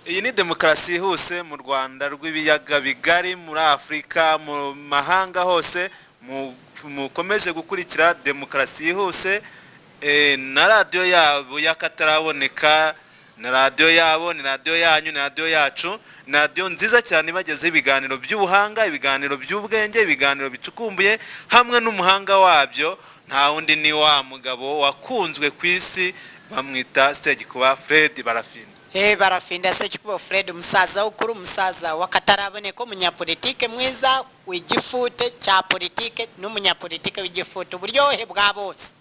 iyi ni demokarasi ihuse mu Rwanda rw'ibiyaga bigari, muri Afurika, mu mahanga hose mukomeje gukurikira demokarasi ihuse na radiyo yabo y'akataraboneka, na radiyo yabo, ni radiyo yanyu, ni radiyo yacu, ni radiyo nziza cyane ibagezeho ibiganiro by'ubuhanga, ibiganiro by'ubwenge, ibiganiro bicukumbuye, hamwe n'umuhanga wabyo nta wundi ni wa mugabo wakunzwe ku isi bamwita Segikuba Fred Barafinda. Barafinda Segikuba Fred, umusaza ukuri, umusaza wakataraboneka, umunyapolitike mwiza w'igifute cya politike n'umunyapolitike w'igifute, uburyohe bwa bose.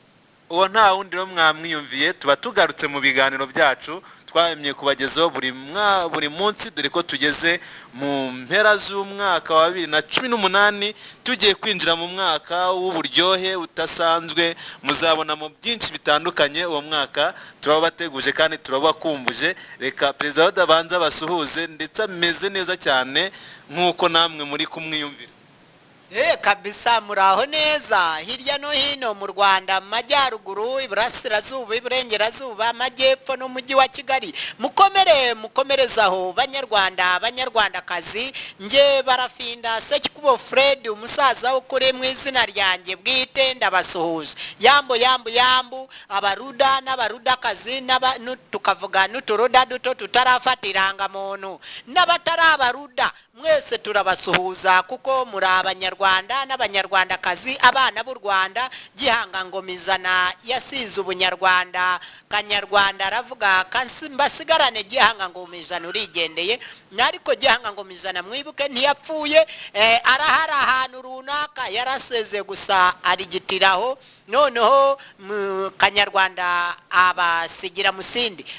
Uwo nta wundi rero mwamwiyumviye, tuba tugarutse mu biganiro byacu twahemye kubagezaho buri munsi, dore ko tugeze mu mpera z'umwaka wa 2018 tugiye kwinjira mu mwaka w'uburyohe utasanzwe, muzabona mu byinshi bitandukanye. Uwo mwaka turabateguje kandi turabakumbuje. Reka perezida w'adabanza basuhuze, ndetse ameze neza cyane nk'uko namwe muri kumwiyumvira. Kabisa muraho neza hirya no hino mu Rwanda, amajyaruguru, iburasirazuba, iburengerazuba, amajyepfo n'umujyi wa Kigali. Mukomerezaho banyarwanda, banyarwandakazi. Nge Barafinda Segikuba Fred, umusaza ukuri, mu izina ryanjye bwite ndabasuhuje. Yambu abaruda n'abarudakazi, tukavuga n'uturuda duto tutarafata irangamuntu, n'abatari abaruda mwese turabasuhuza, kuko muri abanyarwanda n'abanyarwandakazi, abana b'u Rwanda. Gihanga Ngomizana yasize ubunyarwanda, kanyarwanda aravuga mbasigarane Gihanga Ngomizana urigendeye. Ariko Gihanga Ngomizana mwibuke ntiyapfuye, arahari ahantu runaka, yaraseze gusa arigitiraho. Noneho kanyarwanda abasigira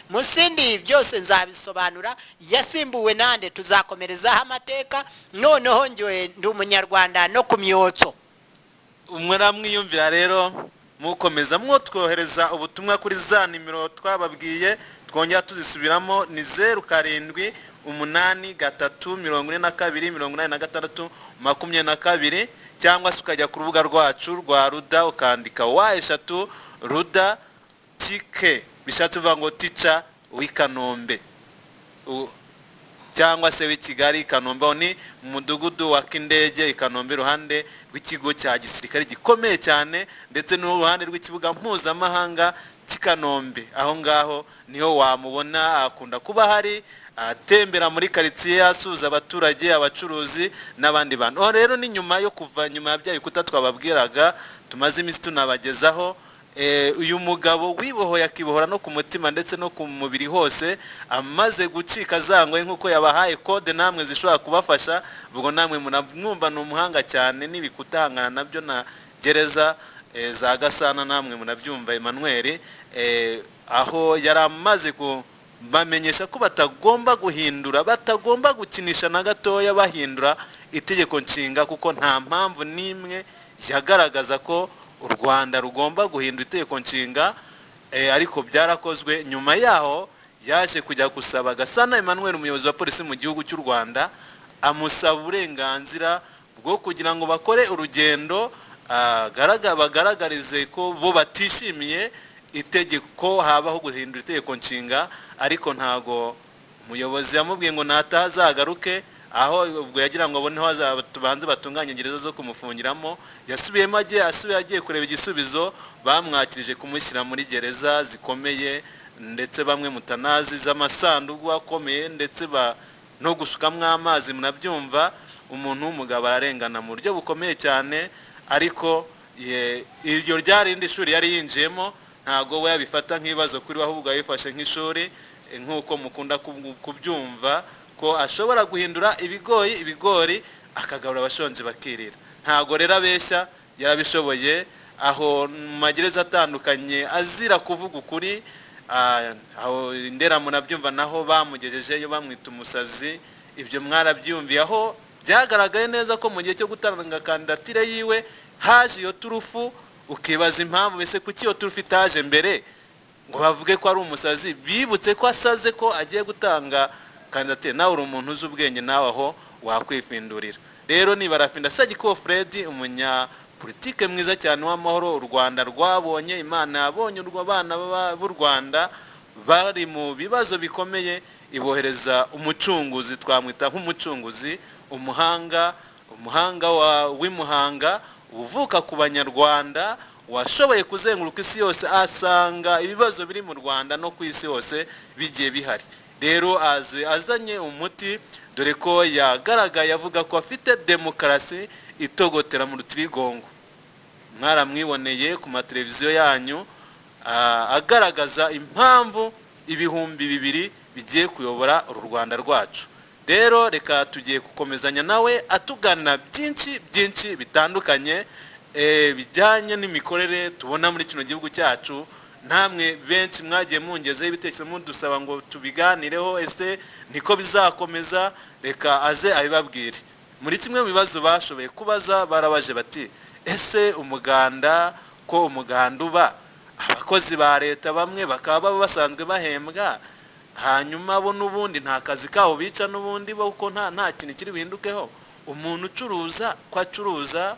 Musindi byose nzabisobanura. Yasimbuwe nande, tuzakomerezaho amateka. Noneho njye ndi umunyarwanda no ku myotso. Mwamwiyumvira rero, mukomeza mwotwohereza ubutumwa kuri za nimero twababwiye, twongera tuzisubiramo, ni 0783428622, cyangwa se ukajya ku rubuga rwacu rwa Ruda ukandika wa3 Ruda TK, bishatse uvuga ngo tica w'Ikanombe, cyangwa se w'i Kigali. Kanombe ni mu mudugudu wa Kindege, Ikanombe, iruhande rw'ikigo cya gisirikare gikomeye cyane, ndetse n'uruhande rw'ikibuga mpuzamahanga cy'Ikanombe. Aho ngaho niho wamubona, akunda kuba hari atembera muri karitsiye, asuza abaturage, abacuruzi n'abandi bantu. Aho rero ni nyuma yo kuva nyuma ya bya bikuta twababwiraga tumaze iminsi tunabagezaho, uyu mugabo wibohoye akibohora no ku mutima ndetse no ku mubiri hose, amaze gucika zangwe nk'uko yabahaye kode namwe zishobora kubafasha. Ubwo namwe mwumva ni umuhanga cyane, n'ibikuta hangana nabyo na gereza za Gasana, namwe munabyumva. Emmanuel aho yari amaze bamenyesha ko batagomba guhindura, batagomba gukinisha na gatoya bahindura itegeko nshinga, kuko nta mpamvu n'imwe yagaragaza ko u Rwanda rugomba guhindura itegeko nshinga. Ariko byarakozwe. Nyuma yaho yaje kujya gusaba Gasana Emmanuel, umuyobozi wa polisi mu gihugu cy'u Rwanda, amusaba uburenganzira bwo kugira ngo bakore urugendo, bagaragarize ko bo batishimiye itegeko, habaho guhindura itegeko nshinga. Ariko ntago umuyobozi yamubwiye ngo natazagaruke, aho ubwo yagira ngo aboneho tubanze batunganye gereza zo kumufungiramo. Yasubiyemo agiye kureba igisubizo, bamwakirije kumushyira muri gereza zikomeye, ndetse bamwe mutanazi z'amasanduku akomeye, ndetse no gusukamo amazi. Munabyumva, umuntu w'umugabo ararengana mu buryo bukomeye cyane. Ariko iryo ryari irindi shuri yari yinjiyemo, ntago we yabifata nk'ibibazo kuri we, ahubwo yabifashe nk'ishuri, nk'uko mukunda kubyumva ko ashobora guhindura ibigori akagaburira abashonje bakirira. Ntago rero abeshya, yarabishoboye. Aho mu magereza atandukanye azira kuvuga ukuri, aho Ndera munabyumva naho bamugejejeyo bamwita umusazi. Ibyo mwarabyumviye, aho byagaragaye neza ko mu gihe cyo gutanga kandidatire yiwe haje iyo turufu. Ukibaza impamvu, mbese kuki iyo turufu itaje mbere ngo bavuge ko ari umusazi, bibutse ko asaze ko agiye gutanga kandidatire. Nawe uri umuntu uzi ubwenge, nawe aho wakwifindurira. Rero ni Barafinda Segikuba Fred, umunyapolitike mwiza cyane w'amahoro u Rwanda rwabonye. Imana yabonye abana b'u Rwanda bari mu bibazo bikomeye ibohereza umucunguzi, twamwita nk'umucunguzi, umuhanga w'imuhanga uvuka ku banyarwanda, washoboye kuzenguruka isi yose asanga ibibazo biri mu Rwanda no ku isi yose bigiye bihari. Rero azanye umuti, dore ko yagaragaye avuga ko afite demokarasi itogotera mu rutirigongo. Mwaramwiboneye ku mateleviziyo yanyu agaragaza impamvu ibihumbi 2 bigiye kuyobora uru Rwanda rwacu. Rero reka tugiye gukomezanya nawe atugana byinshi bitandukanye bijyanye n'imikorere tubona muri kino gihugu cyacu. Namwe benshi mwagiye mungezeho ibitekerezo mudusaba ngo tubiganireho, ese niko bizakomeza? Reka aze abibabwire. Muri kimwe mu bibazo bashoboye kubaza, barabaje bati ese umuganda uba abakozi ba leta bamwe bakaba basanzwe bahembwa, hanyuma bo n'ubundi nta kazi kaho bica n'ubundi bo ko nta kintu kiri bihindukeho? Umuntu ucuruza ko acuruza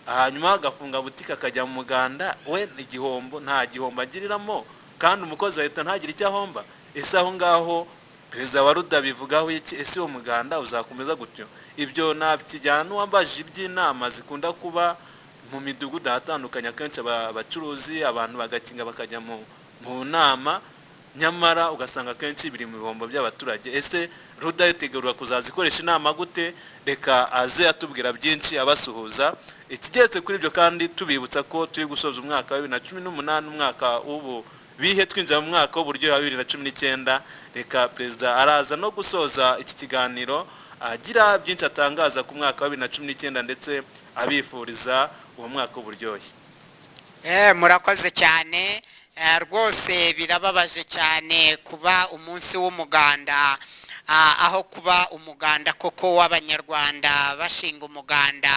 hanyuma agafunga butike akajya mu muganda, we igihombo nta gihombo agiriramo, kandi umukozi wa leta ntagire icyo ahomba. Ese aho ngaho perezida wa RUDA bivugaho iki? Ese uwo muganda uzakomeza gutyo? Ibyo nabikijyana n'uwambajije iby'inama zikunda kuba mu midugudu ahatandukanye, akenshi abacuruzi abantu bagakinga bakajya mu nama, nyamara ugasanga akenshi biri mu bihombo by'abaturage. Ese RUDA yitegura kuzazikoresha inama gute? Reka aze atubwira byinshi abasuhuza. Ikigetse kuri ibyo kandi tubibutsa ko turi gusoza umwaka wa 2018, umwaka ubu bihe twinjira mu mwaka w'uburyo wa 2019. Reka perezida araza no gusoza iki kiganiro agira byinshi atangaza ku mwaka wa 2019 ndetse abifuriza uwo mwaka w'uburyohe. Murakoze cyane. Rwose birababaje cyane kuba umunsi w'umuganda, aho kuba umuganda koko w'abanyarwanda bashinga umuganda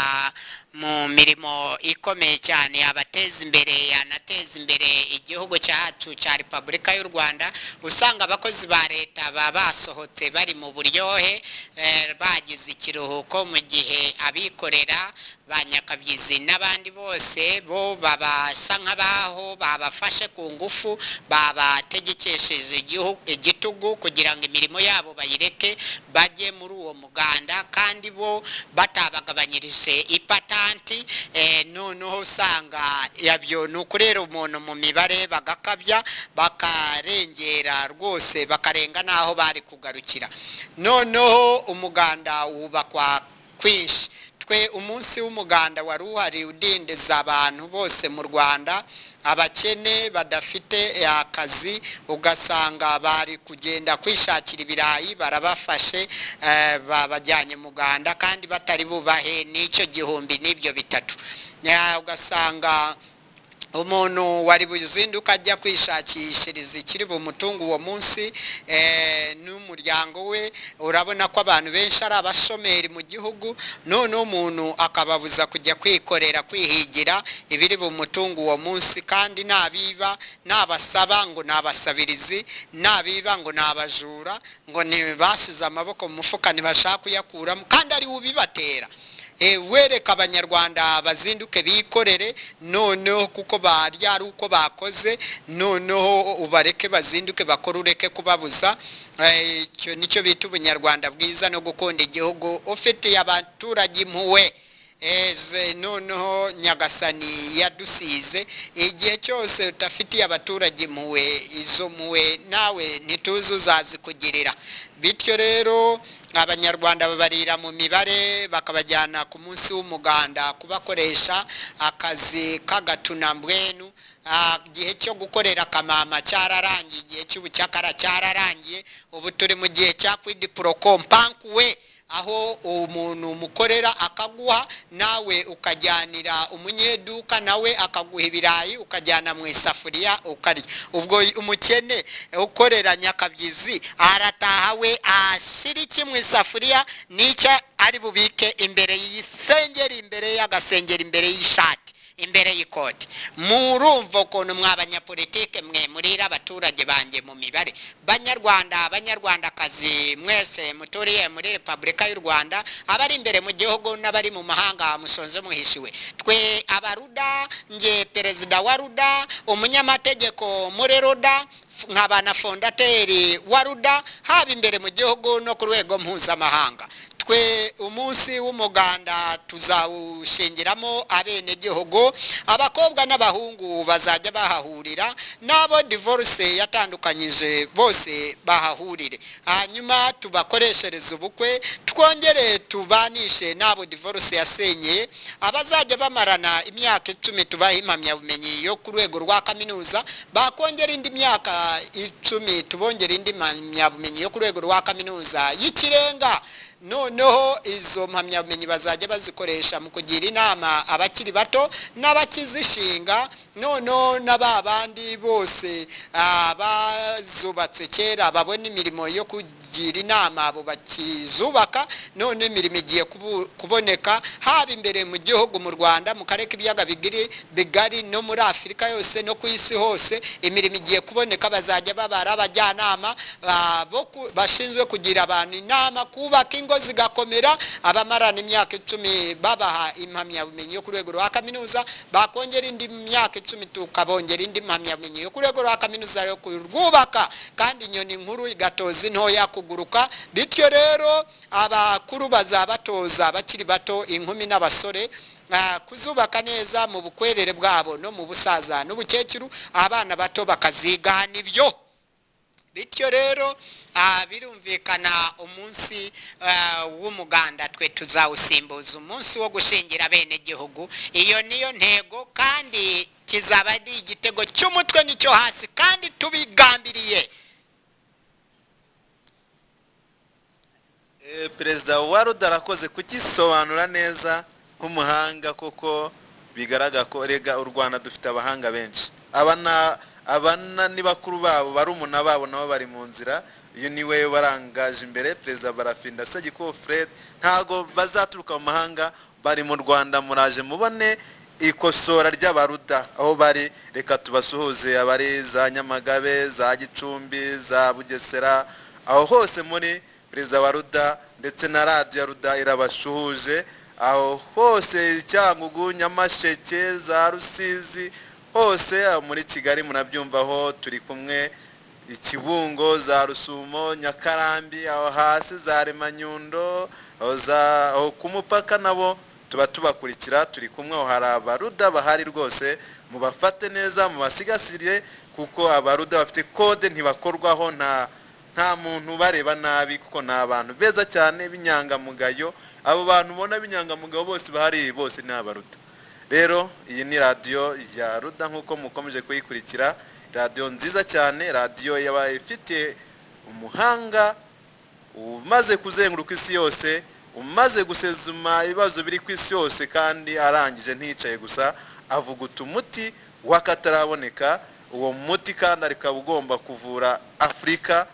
mu mirimo ikomeye cyane abateza imbere, yanateza imbere igihugu cyacu cya Repubulika y'u Rwanda. Usanga abakozi ba leta basohotse bari mu buryohe, bagize ikiruhuko, mu gihe abikorera ba Nyakabyizi n'abandi bose bo babasa nk'abaho babafashe ku ngufu, babategekesheje igitugu kugira ngo imirimo yabo bayireke bajye muri uwo muganda, kandi bo batabagabanyirije ipatanti. Noneho usanga yabyo nukurera umuntu mu mibare bagakabya bakarengera rwose, bakarenga naho bari kugarukira. Noneho umuganda wubakwa kwinshi. Twe umunsi w'umuganda wari uhari udindeza abantu bose mu Rwanda, abakene badafite akazi, ugasanga bari kugenda kwishakira ibirayi, barabafashe babajyanye muganda kandi batari bubahe n'icyo gihumbi n'ibyo bitatu. Ugasanga umuntu wari buzinduka ajya kwishakishiriza ikiri bumutungo uwo munsi n'umuryango we. Urabona ko abantu benshi ari abashomeri mu gihugu, none umuntu akababuza kujya kwikorera, kwihigira ibiri bumutungo uwo munsi, kandi nabiba nabasaba ngo nabasabirizi, nabiba ngo nabajura, ngo ntibashize amaboko mu mufuka ntibashaka kuyakuramo, kandi ari ubibatera. Wereka abanyarwanda bazinduke bikorere, noneho kuko barya ari uko bakoze, noneho ubareke bazinduke bakora, ureke kubabuza. Icyo nicyo bita ubunyarwanda bwiza no gukunda igihugu, ufitiye abaturage impuhwe. Noneho Nyagasani yadusize, igihe cyose utafitiye abaturage impuhwe, izo mpuhwe nawe ntituzi uzazikugirira. Bityo rero abanyarwanda babarira mu mibare, bakabajyana ku munsi w'umuganda kubakoresha akazi k'agatunambwenu. Igihe cyo gukorera akamama cyararangiye, igihe cy'ubucyakara cyararangiye, ubu turi mu gihe cya quid pro quo we, aho umuntu mukorera akaguha, nawe ukajyanira umunyeduka nawe akaguha ibirayi ukajyana mu isafuriya ukarya. Ubwo umukene ukorera Nyakabyizi arataha we ashira iki mu isafuriya n'icyo ari bubike imbere y'isengeri, imbere y'agasengeri, imbere y'ishati, imbere y'ikoti. Murumva ukuntu mwabanyapolitike mwe murira abaturage banjye mu mibare. Banyarwanda, abanyarwandakazi mwese muturiye muri Repubulika y'u Rwanda, abari imbere mu gihugu n'abari mu mahanga, musonze muhishiwe. Twe abaruda, nge perezida wa RUDA, umunyamategeko muri RUDA, nk'abana fondateri wa ruda haba imbere mu gihugu no ku rwego mpuzamahanga. Twe umunsi w'umuganda tuzawushingiramo abenegihugu, abakobwa n'abahungu bazajya bahahurira, n'abo divorce yatandukanyije bose bahahurire, hanyuma tubakoreshereze ubukwe, twongere tubanishe n'abo divorce yasenyeye. Abazajya bamarana imyaka 10 tubaha impamyabumenyi yo ku rwego rwa kaminuza, bakongera indi myaka 10 tubongera indi impamyabumenyi yo ku rwego rwa kaminuza y'ikirenga. Noneho izo mpamyabumenyi bazajya bazikoresha mu kugira inama abakiri bato n'abakizishinga. Noneho n'ababandi bose bazubatse kera babona imirimo yo kugira inama abo bakizubaka, none imirimo igiye kuboneka haba imbere mu gihugu mu Rwanda, mu karere k'ibiyaga bigari no muri Afurika yose no ku isi hose. Imirimo igiye kuboneka, bazajya babara abajyanama bashinzwe kugira abantu inama, kubaka ingo zigakomera. Abamarana imyaka 10 babaha impamyabumenyi yo ku rwego rwa kaminuza, bakongera indi myaka 10 tukabongera indi impamyabumenyi yo ku rwego rwa kaminuza yo kurwubaka, kandi inyoni nkuru igatoza intoya kuguruka. Bityo rero abakuru bazabatoza abakiri bato, inkumi n'abasore, kuzubaka neza mu bukwerere bwabo no mu busaza n'ubukecuru. Abana bato bakazigana ibyo. Bityo rero birumvikana umunsi w'umuganda twe tuzawusimbuza umunsi wo gushingira bene gihugu. Iyo niyo ntego, kandi kizaba ari igitego cy'umutwe n'icyo hasi, kandi tubigambiriye. Perezida wa ruda arakoze kugisobanura neza nk'umuhanga, kuko bigaragara ko rega u Rwanda dufite abahanga benshi. Abana ni bakuru babo, barumuna babo nabo bari mu nzira. Uyu niwe warangaje imbere Perezida Barafinda Segikubo Fred. Ntago bazaturuka mu mahanga, bari mu Rwanda. Muraje mubone ikosora ry'abaruda aho bari. Reka tubasuhuze abari za Nyamagabe, za Gicumbi, za Bugesera, aho hose muri Perezida wa ruda ndetse na radio ya ruda irabashuhuje. Aho hose Cyangugu, Nyamasheke, za Rusizi, hose muri Kigali munabyumvaho turi kumwe. Ikibungo, za Rusumo, Nyakarambi, aho hasi za Remanyundo, aho ku mupaka nabo tuba tubakurikira, turi kumwe. Aho hari abaruda bahari rwose, mubafate neza, mubasigasire, kuko abaruda bafite kode ntibakorwaho, nta muntu bareba nabi, kuko ni abantu beza cyane b'inyangamugayo. Abo bantu ubona b'inyangamugayo bose bahari, bose ni abaruda. Rero iyi ni radio ya ruda nk'uko mukomeje kuyikurikira, radio nziza cyane, radio yabaye ifite umuhanga umaze kuzenguruka isi yose, umaze gusezuma ibibazo biri ku isi yose, kandi arangije nticaye gusa, avuga umuti wakataraboneka. Uwo muti kandi ariko ugomba kuvura Afrika,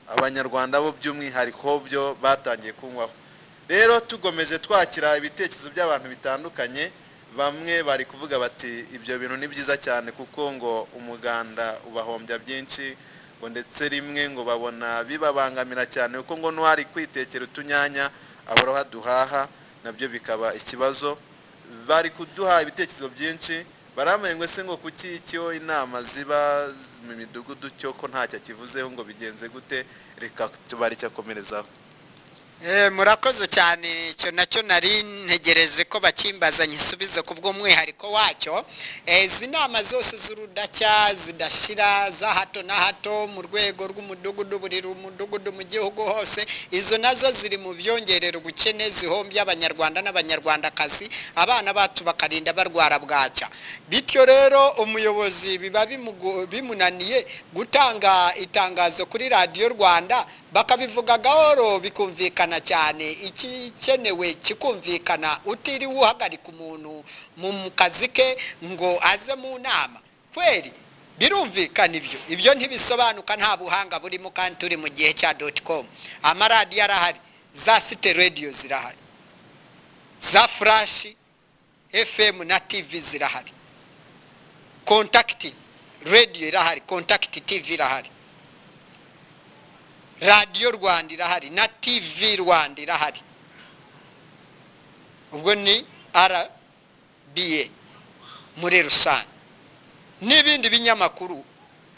abanyarwanda bo by'umwihariko byo batangiye kunywaho. Rero tugomeje twakira ibitekerezo by'abantu bitandukanye. Bamwe bari kuvuga bati ibyo bintu ni byiza cyane, kuko ngo umuganda ubahombya byinshi, ngo ndetse rimwe ngo babona bibabangamira cyane, kuko ngo n'uwari kwitekera utunyanya abura duhaha, nabyo bikaba ikibazo. Bari kuduha ibitekerezo byinshi, baramengwe se ngo kuki icyo inama ziba mu midugudu cyo ko ntacyo kivuzeho, ngo bigenze gute? Reka tubari cyakomerezaho. Murakoze cyane. Icyo nacyo nari ntegereje ko bakimbaza nyisubize ku bw'umwihariko wacyo. Izi nama zose z'urudacya zidashira za hato na hato mu rwego rw'umudugudu, buri mudugudu mu gihugu hose, izo nazo ziri mu byongerera ubukene, zihombya abanyarwanda n'abanyarwandakazi, abana bacu bakarinda barwara bwacya. Bityo rero umuyobozi biba bimunaniye gutanga itangazo kuri Radio Rwanda, bakabivuga gahoro bikumvikana cyane, ikikenewe kikumvikana, utiriwe uhagarika umuntu mu kazi ke ngo aze mu nama. Kweri birumvikana ibyo ntibisobanuka, nta buhanga burimo, kandi turi mu gihe cya .com. Amaradiyo arahari, za City Radio zirahari, za Flash FM na TV zirahari, Contact Radio irahari, Contact TV irahari, Radio Rwanda irahari na TV Rwanda irahari. Ubwo ni RBA muri rusange, n'ibindi binyamakuru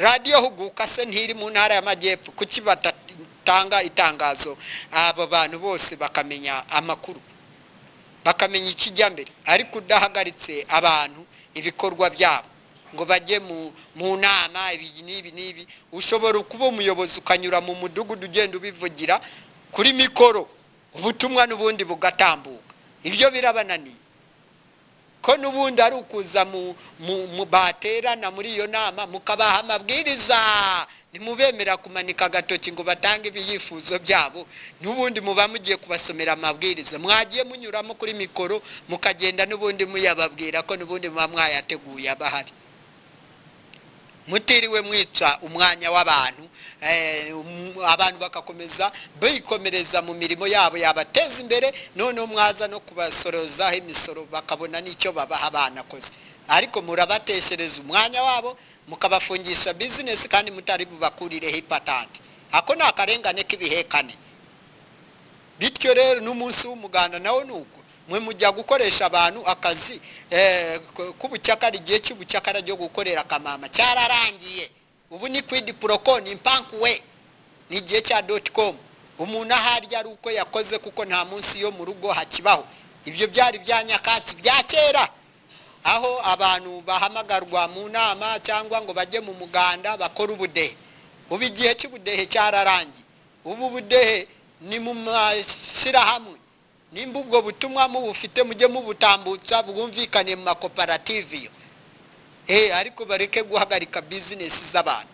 radiyo huguka se ntiri mu ntara y'amajyepfo kuki batatanga itangazo abo bantu bose bakamenya amakuru bakamenya ikijya mbere ariko udahagaritse abantu ibikorwa byabo ngo bajye mu nama ibi n'ibi ushobora kuba umuyobozi ukanyura mu mudugudu ugenda ubivugira kuri mikoro ubutumwa n'ubundi bugatambuka ibyo birabananiye ko n'ubundi ari ukuza mu baterana muri iyo nama mukabaha amabwiriza nimubemera kumanika agatoki ngo batange ibiyifuzo byabo n'ubundi muba mugiye kubasomera amabwiriza mwagiye munyuramo kuri mikoro mukagenda n'ubundi muyababwira ko n'ubundi muba mwayateguye abahari mutiriwe mwica umwanya w'abantu abantu bakakomeza bikomereza mu mirimo yabo yabateza imbere none mwaza no kubasorozaho imisoro bakabona n'icyo babaha banakoze ariko murabateshereza umwanya wabo mukabafungisha business kandi mutari bubakurireho ipatante ako ni akarengane k'ibihekane bityo rero n'umunsi w'umuganda nawo nuko mwe mujya gukoresha abantu akazi k'ubucyakara igihe cy'ubucyakara ryo gukorera akamama cyararangiye ubu ni kwidi proko ni mpankuwe ni igihe cya .com umuntu aharya ari uko yakoze kuko nta munsi yo mu rugo hakibaho ibyo byari bya nyakatsi bya kera aho abantu bahamagarwa mu nama cyangwa ngo bajye mu muganda bakora ubudehe ubu igihe cy'ubudehe cyararangiye ubu budehe ni mu mashyirahamwe nimba ubwo butumwa mubufite mujye mubutambutsa bwumvikane mu makoperative yo ariko bareke guhagarika business z'abantu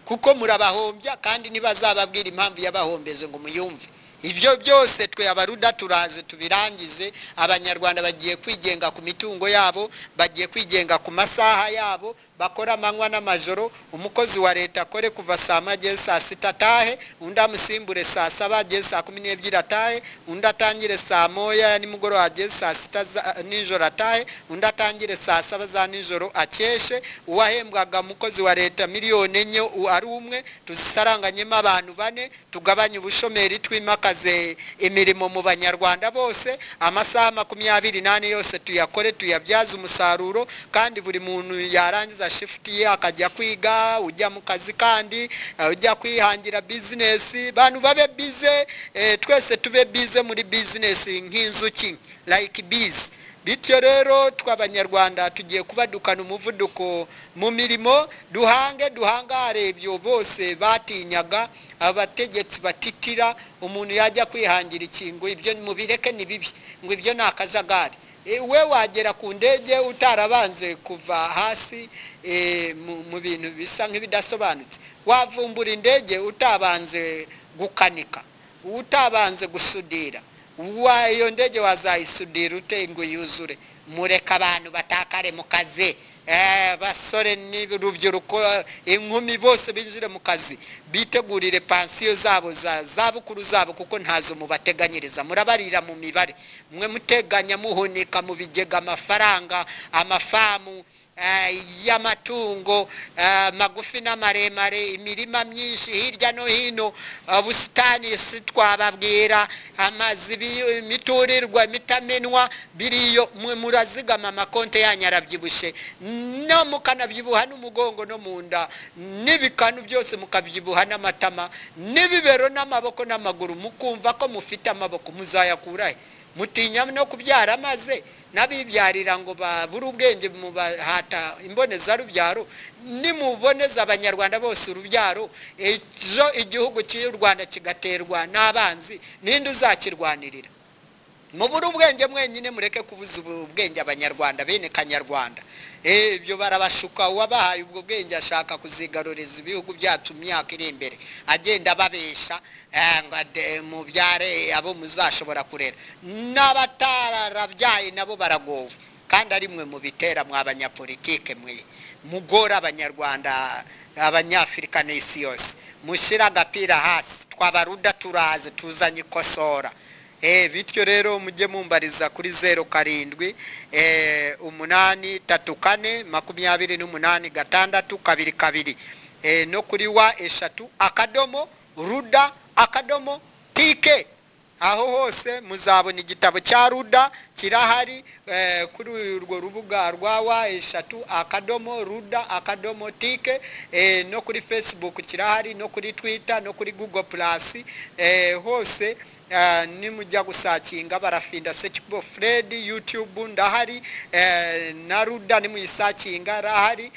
kuko murabahombya kandi ntibazababwira impamvu yabahombeje ngo muyumve ibyo byose twe abaruda turaje tubirangize abanyarwanda bagiye kwigenga ku mitungo yabo bagiye kwigenga ku masaha yabo bakora amanywa n'amajoro umukozi wa leta akore kuva saa mageze saa sita atahe undi amusimbure saa saba ageze saa 12 atahe undi atangire saa moya nimugoroba ageze saa sita nijoro atahe undi atangire saa saba za nijoro akeshe uwahembwaga umukozi wa leta miliyoni 4 ari umwe tuzisaranganyemo abantu 4 tugabanye ubushomeri twimakaze imirimo mu banyarwanda bose amasaha 28 yose tuyakore tuyabyaza umusaruro kandi buri muntu yarangiza shift ye akajya kwiga ujya mu kazi kandi ujya kwihangira business bantu babe bize twese tube bize muri business nk'inzuki like bees bityo rero tw'abanyarwanda tugiye kubadukana umuvuduko mu mirimo duhangare ibyo bose batinyaga abategetsi batitira umuntu yajya kwihangira ikingo ibyo mubireke ni bibi ngo ibyo nakajagari we wagera ku ndege utarabanze kuva hasi mu bintu bisa nk'ibidasobanutse wavumbura indege utabanze gukanika utabanze gusudira iyo ndege wazayisudira ute ngo yuzure mureka abantu batakare mu kazi basore n'urubyiruko inkumi bose binjire mu kazi bitegurire pansiyo zabo zabukuru zabo kuko ntazo mubateganyiriza murabarira mu mibare mwe muteganya muhunika mu bigega amafaranga amafamu y'amatungo magufi n'amaremare imirima myinshi hirya no hino ubusitani twababwira amazi imiturirwa mitamenwa biriyo mwe murazigama amakonte yanyarabyibushe no mukanabyibuha n'umugongo no munda n'ibikanu byose mukabyibuha n'amatama n'ibibero n'amaboko n'amaguru mukumva ko mufite amaboko muzayakurahe mutinya no kubyara maze nabibyarira ngo babura ubwenge mu bahata imboneza rubyaro nimuboneza abanyarwanda bose urubyaro ejo igihugu cy'u Rwanda kigaterwa n'abanzi ninde uzakirwanirira mubura ubwenge mwenyine mureke kubuza ubwenge abanyarwanda bene kanyarwanda ibyo barabashuka wabahaye ubwo bwenge ashaka kuzigaruriza ibihugu byacu myaka iri imbere agenda babesha mu byare abo muzashobora kurera n'abatararabyaye nabo baragowe kandi ari mwe mu bitera mwabanyapolitike mwe mugora abanyarwanda abanyafrika n'isi yose mushyira agapira hasi twabaruda turaje tuzanye ikosora bityo rero mujye mumbariza kuri 07 8 34 28 6 no kuri wa eshatu akadomo ruda akadomo tike aho hose muzabona igitabo cya ruda kirahari kuri urwo rubuga rwa wa3.ruda.tk no kuri Facebook kirahari, no kuri Twitter, no kuri Google Plus, hose nimujya gusakinga barafinda Sekibo Fred, YouTube ndahari, na ruda nimuyisakinga rahari,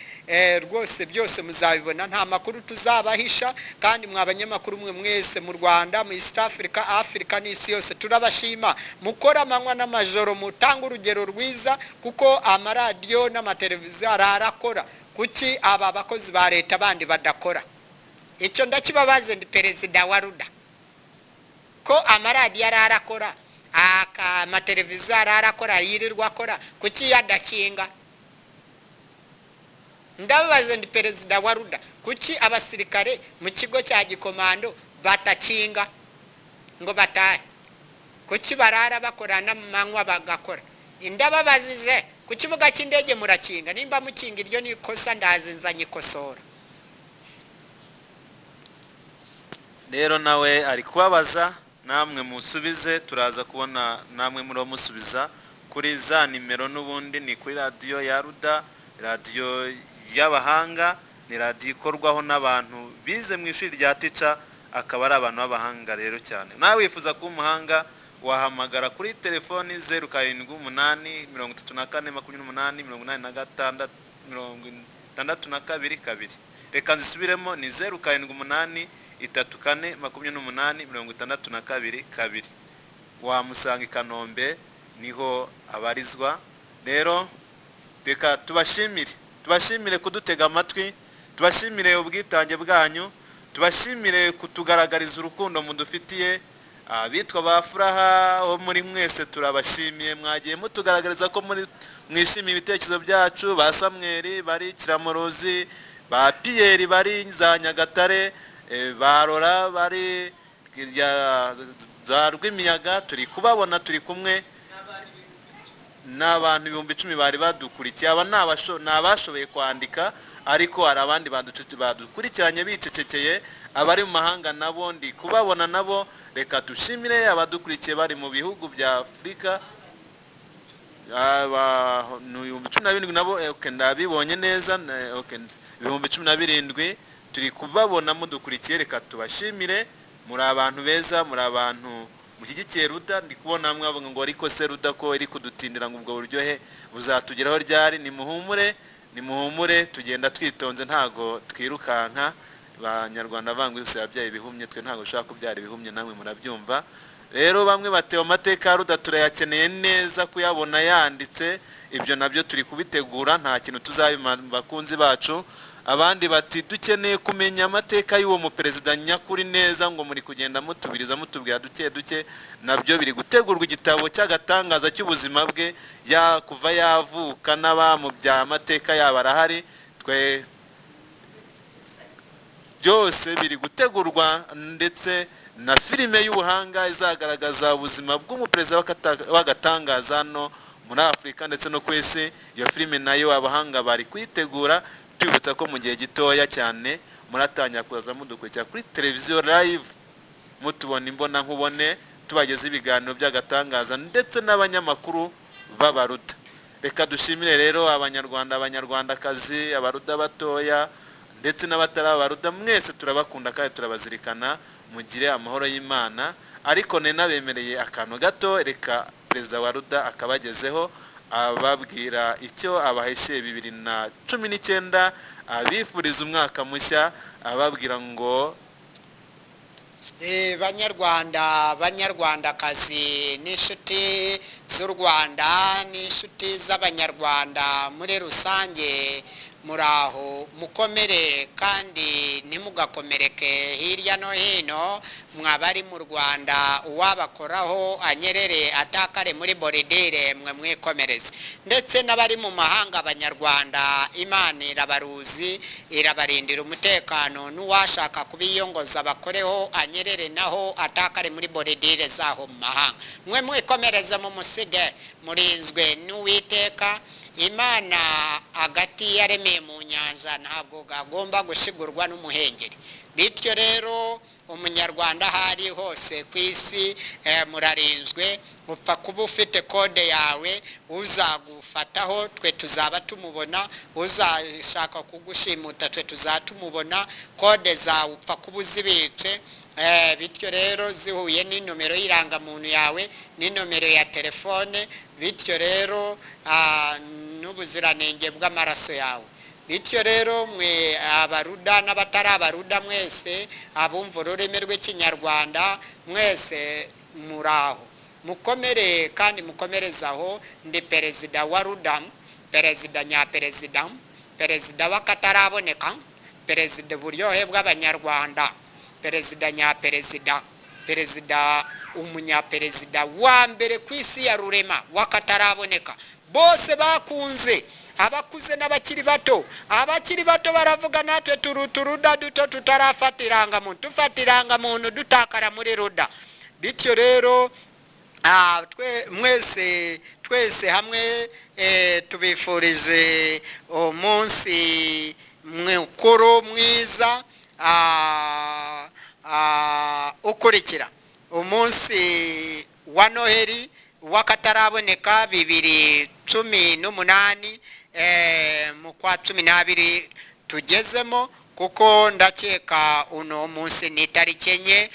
rwose byose muzabibona. Nta makuru tuzabahisha, kandi mwabanyamakuru mwe mwese mu Rwanda, mu East Africa, Africa n'isi yose turabashima, mukora amanywa n'amajoro, mutanga urugero rwiza, kuko amaradiyo n'amateleviziyo arakora. Kuki aba bakozi ba leta bandi badakora? Icyo ndakibabaze ndi perezida wa ruda, ko amaradiyo arakora, amateleviziyo arakora, yirirwa akora, kuki yadakinga? Ndababaze ndi perezida wa ruda, kuki abasirikare mu kigo cya gikomando batakinga ngo batahe? Kuki barara bakorana mu manywa bagakora? Ndababazije ku kibuga cy'indege murakinga, nimba mukinga iryo nikosa ndazinzanye ikosora. rero nawe ari kubabaza, namwe musubize, turaza kubona namwe muri musubiza kuri za nimero. N'ubundi ni kuri radio ya ruda, radio y'abahanga, ni radio ikorwaho n'abantu bize mu ishuri rya tica, akaba ari abantu b'abahanga rero cyane. Nawe wifuza kuba umuhanga, wahamagara kuri telefoni 0788288682. Reka nzisubiremo, ni 0788348862. Wamusanga i Kanombe, niho abarizwa. Rero reka tubashimire kudutega amatwi, tubashimire ubwitange bwanyu, tubashimire kutugaragariza urukundo mudufitiye. Abitwa ba Furaha ho muri mwese turabashimiye, mwagiye mutugaragariza ko muri mwishimiye ibitekerezo byacu. Ba Samweli bari Kiramuruzi, ba Pierre bari za Nyagatare, ba Rora bari za Rwimiyaga, turi kubabona, turi kumwe n'abantu 10,000 bari badukurikiye. Aba nabashoboye kwandika, ariko hari abandi badukurikiranye bicecekeye, abari mu mahanga nabo ndi kubabona nabo. Reka dushimire abadukurikiye bari mu bihugu bya Afrika, 17,000 nabo ndabibonye neza, 17,000 turi kubabona mudukurikiye. Reka tubashimire, muri abantu beza, muri abantu mushyigikiye ruda. Ndi kubona mwavuga ngo ariko se ruda ko iri kudutindira ngo ubwo buryohe buzatugeraho ryari? Nimuhumure, tugenda twitonze, ntago twirukanka. Banyarwanda bangwise yabyaye ibihumye, twe ntago ushaka kubyara ibihumye, namwe murabyumva. Rero bamwe batewe amateka ya ruda turayakeneye neza kuyabona yanditse, ibyo nabyo turi kubitegura, nta kintu tuzabima bakunzi bacu. Abandi bati dukeneye kumenya amateka y'uwo muperezida nyakuri neza, ngo muri kugenda mutubiriza mutubwira duke, nabyo biri gutegurwa. Igitabo cy'agatangaza cy'ubuzima bwe kuva yavuka n'abamubyaye amateka yabo arahari, twe byose biri gutegurwa, ndetse na filime y'ubuhanga izagaragaza ubuzima bw'umuperezida w'agatangaza hano muri Afrika ndetse no ku isi. Iyo filime nayo abahanga bari kuyitegura, twibutsa ko mu gihe gitoya cyane muratangira kuza mudukurikira kuri televiziyo live, mutubona imbona nkubone, tubageze ibiganiro by'agatangaza ndetse n'abanyamakuru b'abaruda. Reka dushimire rero abanyarwanda, abanyarwandakazi, abaruda batoya ndetse n'abatari abaruda, mwese turabakunda kandi turabazirikana. Mugire amahoro y'Imana. Ariko nabemereye akantu gato, reka perezida wa ruda akabagezeho ababwira icyo abaheshe 2019, abifuriza umwaka mushya, ababwira ngo Banyarwanda, banyarwandakazi, n'inshuti z'u Rwanda, n'inshuti z'abanyarwanda muri rusange, muraho mukomere kandi ntimugakomereke hirya no hino. Mwabari mu Rwanda uwabakoraho anyerere atakare muri boridire, mwe mwikomereze. Ndetse n'abari mu mahanga, abanyarwanda, Imana irabaruzi, irabarindira umutekano. N'uwashaka kubiyongoza bakoreho anyerere naho atakare muri boridire zaho mu mahanga. Mwe mwikomereze mu musige, murinzwe n'Uwiteka. imana agati yaremeye mu nyanja ntabwo gagomba gusigurwa n'umuhengeri. Bityo rero umunyarwanda ahari hose ku isi murarinzwe, upfa kuba ufite kode yawe, uzagufataho twe tuzaba tumubona, uzashaka kugushimuta twe tuzatumubona, kode zawe upfa kuba uzibitse. Bityo rero zihuye n'inomero y'irangamuntu yawe n'inomero ya telefone, bityo rero n'ubuziranenge bw'amaraso yawe. Bityo rero mwe abaruda n'abatari abaruda mwese abumva ururimi rw'ikinyarwanda mwese muraho, mukomere kandi mukomerezaho. Ndi perezida wa ruda, perezida nyaperezida, perezida w'akataraboneka, perezida uburyohe bw'abanyarwanda, perezida nyaperezida, perezida umunyaperezida wa mbere ku isi ya rurema w'akataraboneka. Bose bakunze, abakuze n'abakiri bato. Abakiri bato baravuga natwe turuda duto tutarafata irangamuntu, dufata irangamuntu dutakara muri ruda. Bityo rero twese hamwe tubifurije umunsi mukuru mwiza ukurikira umunsi wa Noheli w'akataraboneka 2018 mu kwa 12 tugezemo, kuko ndakeka uno munsi ni tariki enye.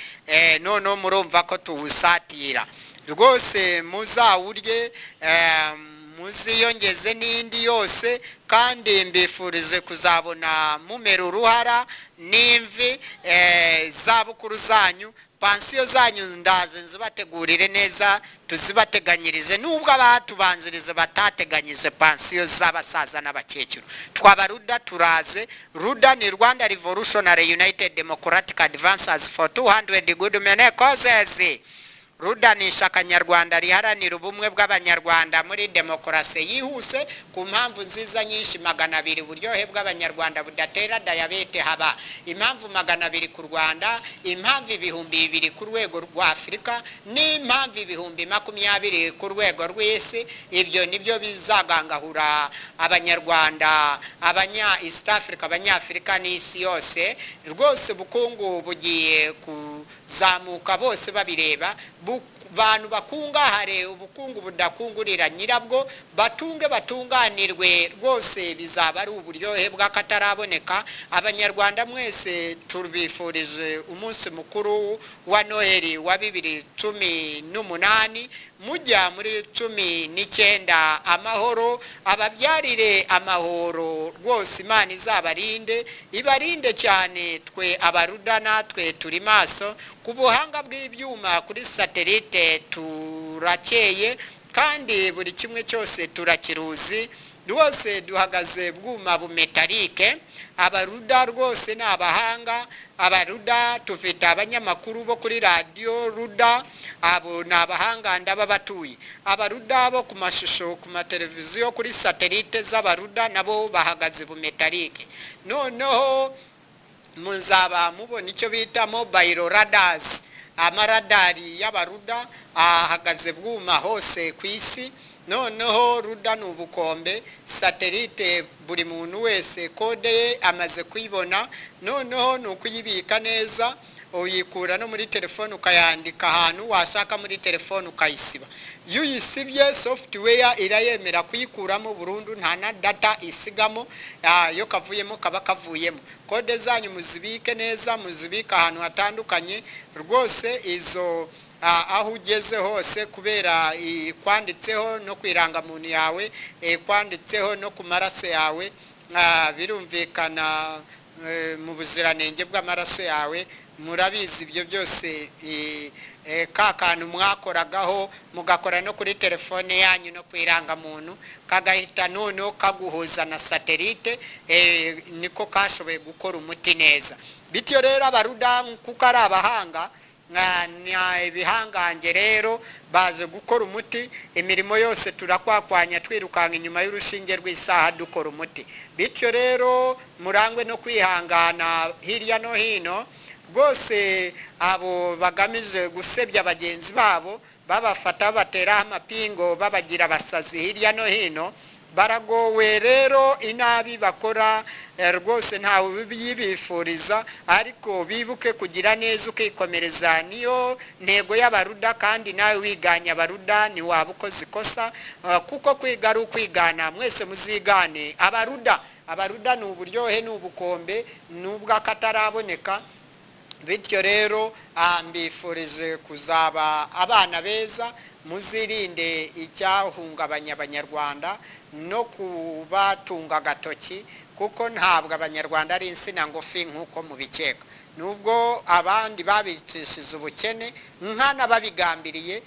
None murumva ko tuwusatira rwose, muzawurye muziyongeze n'indi yose, kandi mbifurize kuzabona mumera uruhara n'imvi zabukuru zanyu. Pansiyo zanyu ndaze nzibategurire neza, tuzibateganyirize, nubwo abatubanzirize batateganyije pansiyo z'abasaza n'abakecuru. Twabaruda turaze. Ruda ni Rwanda Revolutionary United Democratic Advances for 200 good many causes. Ruda ni ishyaka nyarwanda riharanira ubumwe bw'abanyarwanda muri demokarasi yihuse ku mpamvu nziza nyinshi 200. Uburyohe bw'abanyarwanda budatera diyabete haba. Impamvu 200 ku Rwanda, impamvu 2,000 ku rwego rwa Afurika, n'impamvu 20,000 ku rwego rw'isi. Ibyo nibyo bizagangahura abanyarwanda, abanya East Africa, abanyafurika n'isi yose. Rwose bukungu bugiye kuzamuka bose babireba. Bantu bakungahare, ubukungu budakungurira nyirabwo, batunge batunganirwe. Rwose bizaba ari uburyohe bw'akataraboneka. Abanyarwanda mwese tubifurije umunsi mukuru wa Noheli wa 2018, mujya muri 19 amahoro, ababyarire amahoro. Rwose Imana izabarinde, ibarinde cyane. Twe abaruda natwe turi maso ku buhanga bw'ibyuma, kuri satelite turakeye, kandi buri kimwe cyose turakiruzi. Rwose duhagaze bwuma bumetalike. Abaruda rwose ni abahanga. Abaruda tufite abanyamakuru bo kuri radio Ruda, abo ni abahanga ndababatuye. Abaruda bo ku mashusho, ku mateleviziyo, kuri satelite z'abaruda nabo bahagaze bumetalike. Noneho muzaba mubona icyo bita mobile radars, amaradari y'abaruda ahagaze bwuma hose ku isi. Noneho ruda n'ubukombe, satelite buri muntu wese kode ye amaze kuyibona. Noneho n'ukuyibika neza, uyikura no muri telefone ukayandika ahantu washaka muri telefone ukayisiba. Iyo uyisibye software irayemera kuyikuramo burundu, nta na data isigamo. Yo kavuyemo kaba kavuyemo. Kode zanyu muzibike neza, muzibika ahantu hatandukanye. Rwose izo aho ugeze hose, kubera kwanditseho no kwirangamuntu yawe, kwanditseho no ku maraso yawe, birumvikana mu buziranenge bw'amaraso yawe. Murabizi ibyo byose, ka kantu mwakoragaho mugakora no kuri telefone yanyu no kwirangamuntu, kagahita noneho kaguhuza na satelite, niko kashoboye gukora umuti neza. Bityo rero abaruda kuko ari abahanga, ibihangange rero baje gukora umuti. Imirimo yose turakwakwanya twirukanga inyuma y'urushinge rw'isaha dukora umuti. Bityo rero murangwe no kwihangana hirya no hino. Rwose abo bagamije gusebya bagenzi babo, babafata batera amapingo, babagira abasazi hirya no hino, baragowe rero inabi bakora rwose ntawe yibifuriza, ariko bibuke kugira neza ukikomereza, niyo ntego y'abaruda, kandi nawe wiganya abaruda ntiwaba ukoze ikosa, kuko kwiga ari ukwigana. Mwese muzigane abaruda. Abaruda ni uburyohe, ni ubukombe, ni ubw'akataraboneka. Bityo rero mbifurije kuzaba abana beza, muzirinde icyahungabanya abanyarwanda no kubatunga agatoki, kuko ntabwo abanyarwanda ari insina ngufi nk'uko mubikeka. Nubwo abandi babicishije ubukene nkana babigambiriye,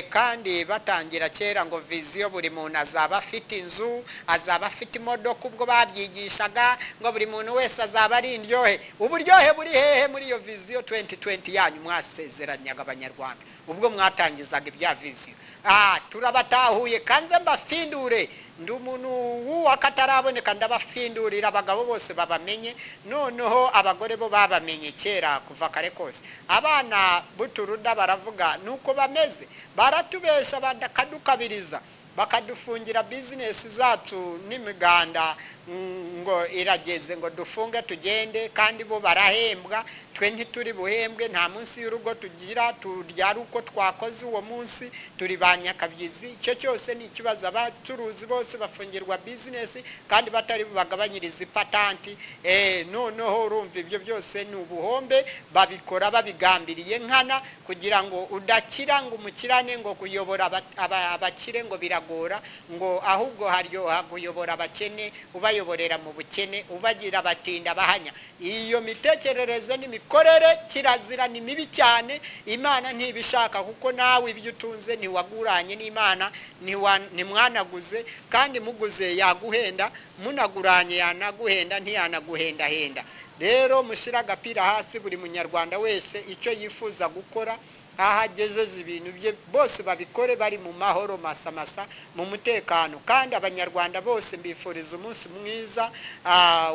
kandi batangira kera ngo viziyo buri muntu azaba afite inzu, azaba afite imodoka. Ubwo babyigishaga ngo buri muntu wese azaba ari indyohe. Uburyohe buri hehe muri iyo viziyo 2020 yanyu mwasezeranyaga abanyarwanda ubwo mwatangizaga ibya viziyo? Turabatahuye kanze mbafindure, ndi umuntu w'akataraboneka, ndabafindurira abagabo bose babamenye, noneho abagore bo babamenye kera kuva kare kose. Abana buturuda baravuga nuko bameze, baratubesha bakadukabiriza, bakadufungira bizinesi zacu n'imiganda, ngo irageze ngo dufunge tugende, kandi bo barahembwa, twe ntituri buhembwe. Nta munsi y'urugo tugira, turya uko twakoze uwo munsi, turi ba nyakabyizi. Icyo cyose ni ikibazo. Abacuruzi bose bafungirwa bizinesi kandi batari bagabanyiriza ipatanti. Noneho urumva ibyo byose ni ubuhombe, babikora babigambiriye nkana kugira ngo udakira ngo umukirane, ngo kuyobora abakire ngo biragora, ngo ahubwo haryoha kuyobora abakene, ubayoborera mu bukene, ubagira batinda bahanya. Iyo mitekerereze n'imikorere kirazira ni mibi cyane. Imana ntibishaka, kuko nawe ibyo utunze ntiwaguranye n'Imana, ntimwanaguze, kandi muguze yaguhenda, munaguranye yanaguhenda, ntiyanaguhendahenda. Rero mushyira agapira hasi, buri munyarwanda wese icyo yifuza gukora, aho agejeje ibintu bye bose babikore bari mu mahoro masamasa, mu mutekano. Kandi abanyarwanda bose mbifuriza umunsi mwiza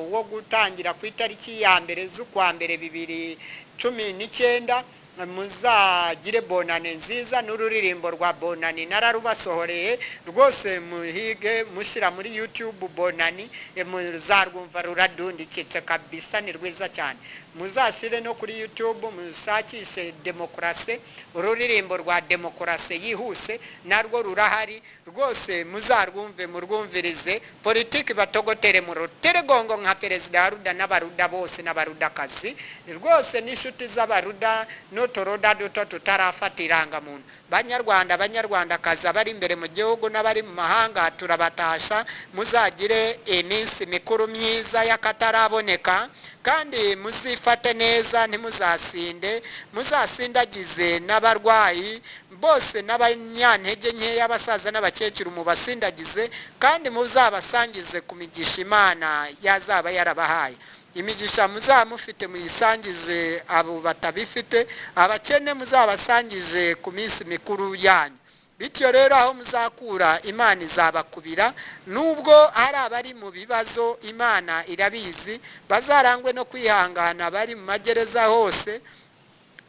wo gutangira ku itariki ya mbere z'ukwa mbere 2019. Muzagire bonane nziza, n'ururirimbo rwa bonani nararubasohoreye rwose, muhige mushyira muri YouTube bonani, muzarwumva ruradundikitse kabisa, ni rwiza cyane. Muzashyire no kuri YouTube musakishe demokarasi, ururirimbo rwa demokarasi yihuse narwo rurahari rwose, muzarwumve murwumvirize. Politiki batogotere mu ruteregongo nka perezida Ruda n'abaruda bose n'abarudakazi rwose, n'inshuti z'abaruda n'utoroda duto tutarafata irangamuntu. Banyarwandakazi abari imbere mu gihugu n'abari mu mahanga, turabatasha. Muzagire iminsi mikuru myiza y'akataraboneka, kandi muzifate neza, ntimuzasinde, muzasindagize n'abarwayi bose n'abanyantege nkeya, abasaza n'abakecuru mubasindagize, kandi muzabasangize ku migisha Imana yazaba yarabahaye. Imigisha muzamufite muyisangize abo batabifite, abakene muzabasangize ku minsi mikuru yanyu. Bityo rero aho muzakura Imana izabakubira, nubwo hari abari mu bibazo Imana irabizi, bazarangwe no kwihangana bari mu magereza hose.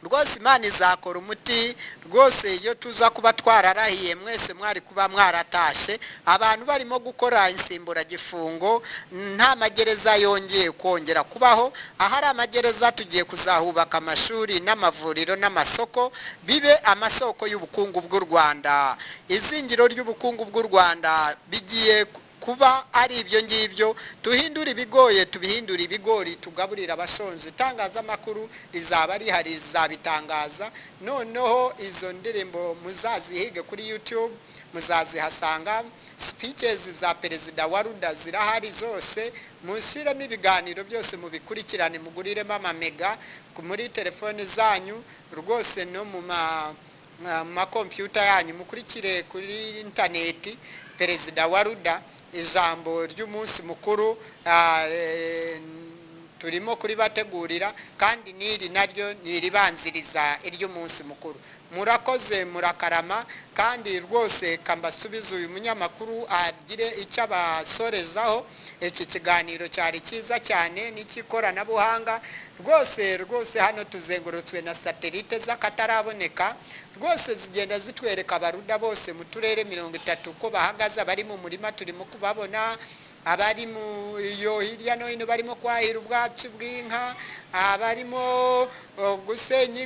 Rwose Imana izakora umuti rwose. Iyo tuza kuba twararahiye mwese mwari kuba mwaratashe. Abantu barimo gukora insimburagifungo, nta magereza yongeye kongera kubaho. Ahari amagereza tugiye kuzahubaka amashuri n'amavuriro n'amasoko, bibe amasoko y'ubukungu bw'u Rwanda. Izingiro ry'ubukungu bw'u Rwanda bigiye kuba ari ibyo ngibyo. Tuhindura ibigoye tubihindura ibigori, tugaburira abashonje. Itangazamakuru rizaba rihari, rizabitangaza. Noneho izo ndirimbo muzazihige kuri YouTube, muzazihasanga. Speeches za perezida wa Ruda zirahari zose, mushyiremo ibiganiro byose mubikurikirane, muguriremo amamega muri telefone zanyu rwose, no mu makompiyuta yanyu mukurikire kuri interneti perezida wa Ruda, ijambo ry'umunsi mukuru turimo kuribategurira kandi n'iri naryo niribanziriza iry'umunsi mukuru. Murakoze murakarama, kandi rwose kambasubiza uyu munyamakuru agire icyo abasorezaho. Iki kiganiro cyari cyiza cyane n'icy'ikoranabuhanga rwose hano tuzengurutswe na satelite z'akataraboneka rwose zigenda zitwereka abaruda bose mu turere 30 uko bahagaze. Abari mu murima turimo kubabona, abari mu iyo hirya no hino barimo kwahira ubwatsi bw'inka, abarimo gusenya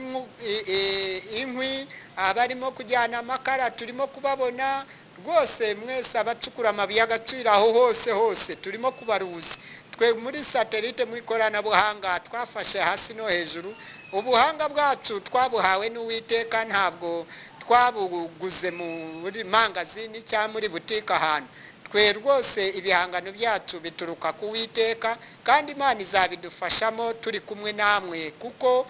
inkwi, abarimo kujyana amakara turimo kubabona rwose. Mwese abacukura amabuye y'agaciro aho hose turimo kubaruzi. Twe muri satelite mu ikoranabuhanga twafashe hasi no hejuru. Ubuhanga bwacu twabuhawe n'Uwiteka, ntabwo twabuguze muri mangazini cyangwa muri butike ahantu. Twe rwose ibihangano byacu bituruka ku Uwiteka, kandi Imana izabidufashamo turi kumwe namwe, kuko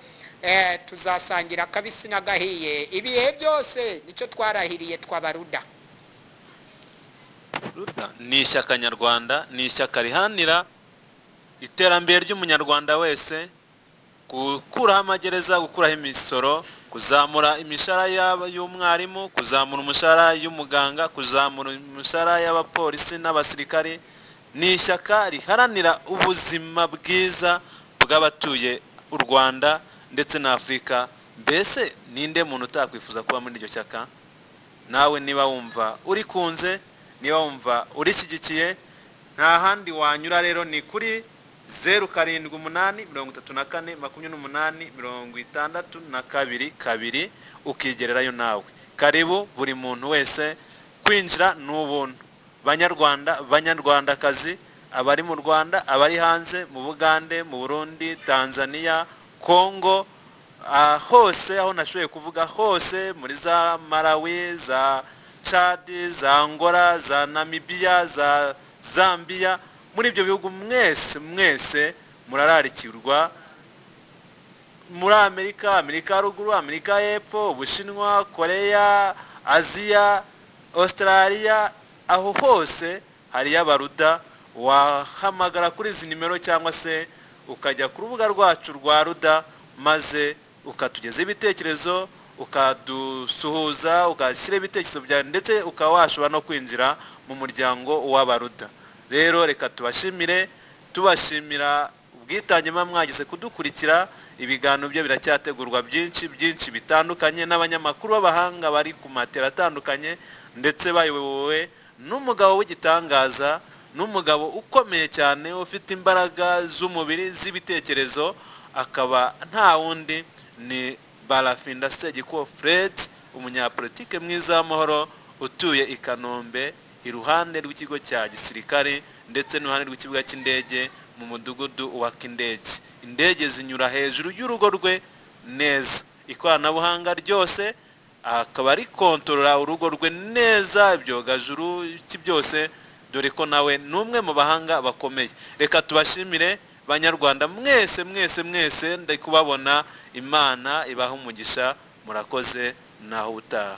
tuzasangira akabisi n'agahiye ibihe byose. Nicyo twarahiriye twabaruda. Ruda ni ishyaka nyarwanda, ni ishyaka rihanira iterambere ry'umunyarwanda wese, gukuraho amagereza, gukuraho imisoro, kuzamura imishahara y'umwarimu, kuzamura umushahara y'umuganga, kuzamura imishahara y'abapolisi n'abasirikari. Ni ishyaka riharanira ubuzima bwiza bw'abatuye u Rwanda ndetse na Afurika. Mbese ninde muntu utakwifuza kuba muri iryo shyaka? Nawe niba wumva urikunze, niba wumva urishyigikiye, nta handi wanyura rero ni kuri 0788288222 ukigererayo nawe. Karibu buri muntu wese, kwinjira n'ubuntu. Banyarwanda, banyarwandakazi, abari mu Rwanda, abari hanze, mu Bugande, mu Burundi, Tanzania, Kongo, hose aho nashoboye kuvuga hose, muri za Malawi, za Chad, za Angola, za Namibia, za Zambia, muri ibyo bihugu mwese murararikirwa. Muri Amerika ya ruguru, Amerika y'epfo, Ubushinwa, Korea, Aziya, Australia, aho hose hari abaruda. Wahamagara kuri izi nimero cyangwa se ukajya ku rubuga rwacu rwa Ruda, maze ukatugeza ibitekerezo, ukadusuhuza, ugashyira ibitekerezo byawe, ndetse ukaba washobora no kwinjira mu muryango w'abaruda. Rero reka tubashimira ubwitange mwagize kudukurikira. Ibiganiro byo biracyategurwa byinshi bitandukanye n'abanyamakuru b'abahanga bari ku matera atandukanye, ndetse bayobowe n'umugabo w'igitangaza, n'umugabo ukomeye cyane ufite imbaraga z'umubiri z'ibitekerezo, akaba nta wundi ni Barafinda Segikubo Fred, umunyapolitike mwiza w'amahoro utuye i Kanombe, iruhande rw'ikigo cya gisirikare ndetse n'uruhande rw'ikibuga cy'indege mu mudugudu wa Kindege. Indege zinyura hejuru y'urugo rwe neza. Ikoranabuhanga ryose akaba ari kontorora urugo rwe neza, ibyogajuru byose, dore ko nawe n'umwe mu bahanga bakomeye. Reka tubashimire banyarwanda mwese ndikubabona. Imana ibaha umugisha. Murakoze naho utaha.